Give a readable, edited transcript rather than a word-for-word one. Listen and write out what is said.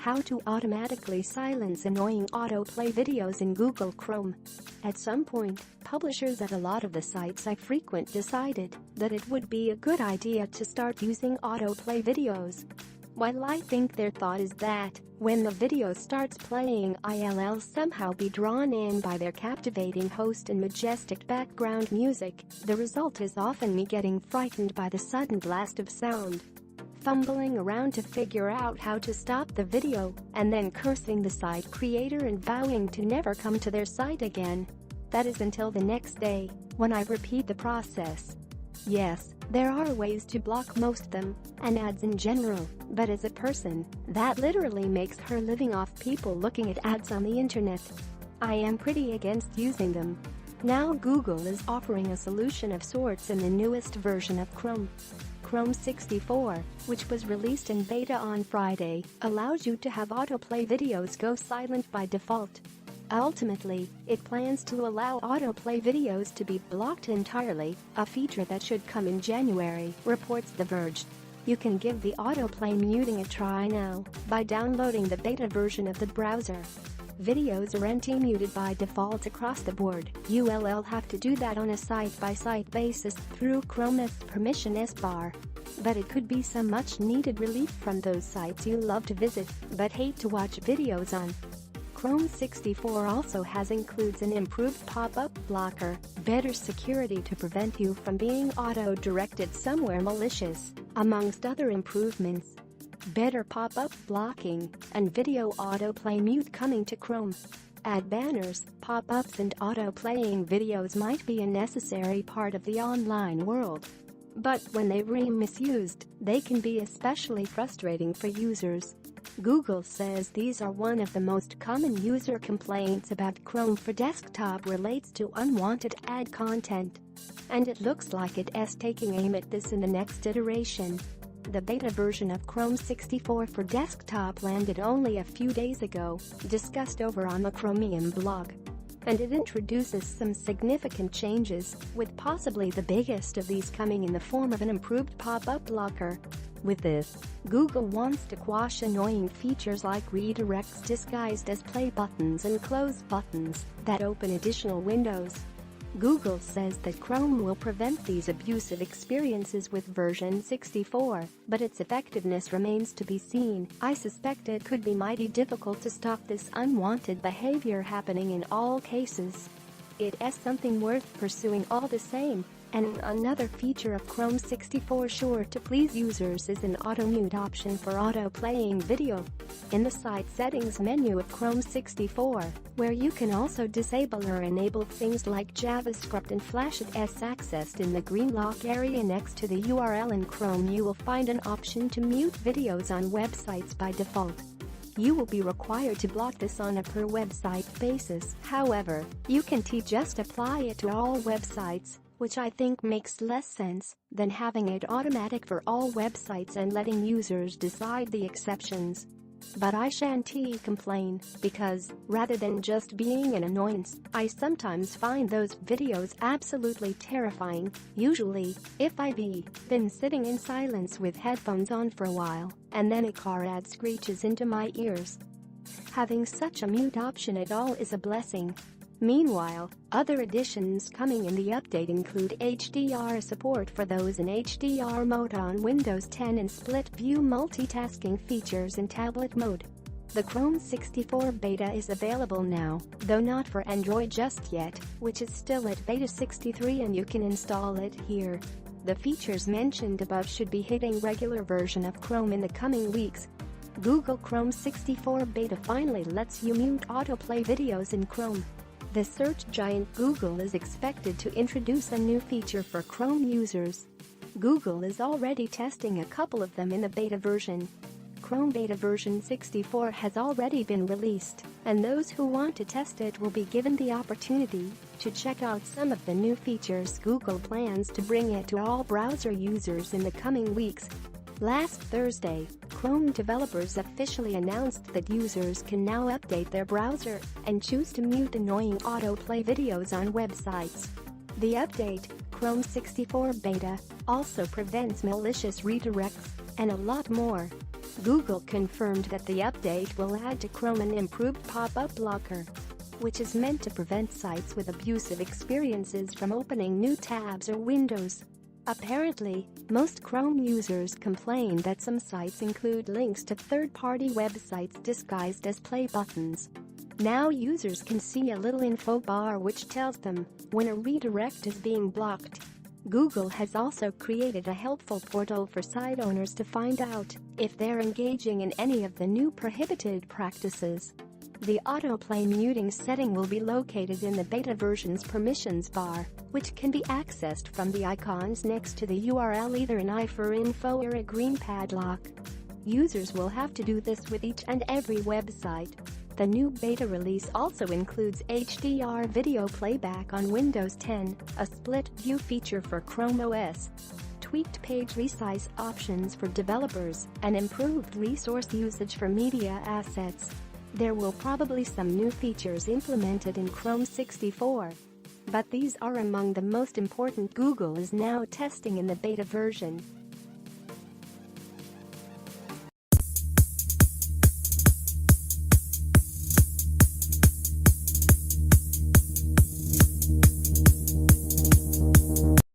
how to automatically silence annoying autoplay videos in Google Chrome. At some point, publishers at a lot of the sites I frequent decided that it would be a good idea to start using autoplay videos. While I think their thought is that, when the video starts playing, I'll somehow be drawn in by their captivating host and majestic background music, the result is often me getting frightened by the sudden blast of sound, fumbling around to figure out how to stop the video, and then cursing the site creator and vowing to never come to their site again. That is until the next day, when I repeat the process. Yes, there are ways to block most of them, and ads in general, but as a person that literally makes her living off people looking at ads on the internet, I am pretty against using them. Now Google is offering a solution of sorts in the newest version of Chrome. Chrome 64, which was released in beta on Friday, allows you to have autoplay videos go silent by default. Ultimately, it plans to allow autoplay videos to be blocked entirely, a feature that should come in January, reports The Verge. You can give the autoplay muting a try now by downloading the beta version of the browser. Videos are anti-muted by default across the board. You'll have to do that on a site-by-site basis through Chrome's permission S-bar. But it could be some much-needed relief from those sites you love to visit but hate to watch videos on. Chrome 64 also includes an improved pop-up blocker, better security to prevent you from being auto-directed somewhere malicious, amongst other improvements. Better pop-up blocking, and video autoplay mute coming to Chrome. Ad banners, pop-ups and auto-playing videos might be a necessary part of the online world. But when they are misused, they can be especially frustrating for users. Google says these are one of the most common user complaints about Chrome for desktop relates to unwanted ad content. And it looks like it's taking aim at this in the next iteration. The beta version of Chrome 64 for desktop landed only a few days ago, discussed over on the Chromium blog. And it introduces some significant changes, with possibly the biggest of these coming in the form of an improved pop-up blocker. With this, Google wants to quash annoying features like redirects disguised as play buttons and close buttons that open additional windows. Google says that Chrome will prevent these abusive experiences with version 64, but its effectiveness remains to be seen. I suspect it could be mighty difficult to stop this unwanted behavior happening in all cases. It's something worth pursuing all the same. And another feature of Chrome 64 sure to please users is an auto-mute option for auto-playing video. In the site settings menu of Chrome 64, where you can also disable or enable things like JavaScript and Flash, it's accessed in the green lock area next to the URL in Chrome. You will find an option to mute videos on websites by default. You will be required to block this on a per-website basis. However, you can just apply it to all websites, which I think makes less sense than having it automatic for all websites and letting users decide the exceptions. But I shan't complain, because, rather than just being an annoyance, I sometimes find those videos absolutely terrifying. Usually, if I've been sitting in silence with headphones on for a while, and then a car ad screeches into my ears. Having such a mute option at all is a blessing. Meanwhile, other additions coming in the update include HDR support for those in HDR mode on Windows 10 and split-view multitasking features in tablet mode. The Chrome 64 beta is available now, though not for Android just yet, which is still at beta 63, and you can install it here. The features mentioned above should be hitting regular version of Chrome in the coming weeks. Google Chrome 64 beta finally lets you mute autoplay videos in Chrome. The search giant Google is expected to introduce a new feature for Chrome users. Google is already testing a couple of them in the beta version. Chrome beta version 64 has already been released, and those who want to test it will be given the opportunity to check out some of the new features. Google plans to bring it to all browser users in the coming weeks. Last Thursday, Chrome developers officially announced that users can now update their browser and choose to mute annoying autoplay videos on websites. The update, Chrome 64 beta, also prevents malicious redirects and a lot more. Google confirmed that the update will add to Chrome an improved pop-up blocker, which is meant to prevent sites with abusive experiences from opening new tabs or windows. Apparently, most Chrome users complain that some sites include links to third-party websites disguised as play buttons. Now users can see a little info bar which tells them when a redirect is being blocked. Google has also created a helpful portal for site owners to find out if they're engaging in any of the new prohibited practices. The autoplay muting setting will be located in the beta version's permissions bar, which can be accessed from the icons next to the URL, either an eye for info or a green padlock. Users will have to do this with each and every website. The new beta release also includes HDR video playback on Windows 10, a split view feature for Chrome OS, tweaked page resize options for developers, and improved resource usage for media assets. There will probably some new features implemented in Chrome 64. But these are among the most important Google is now testing in the beta version.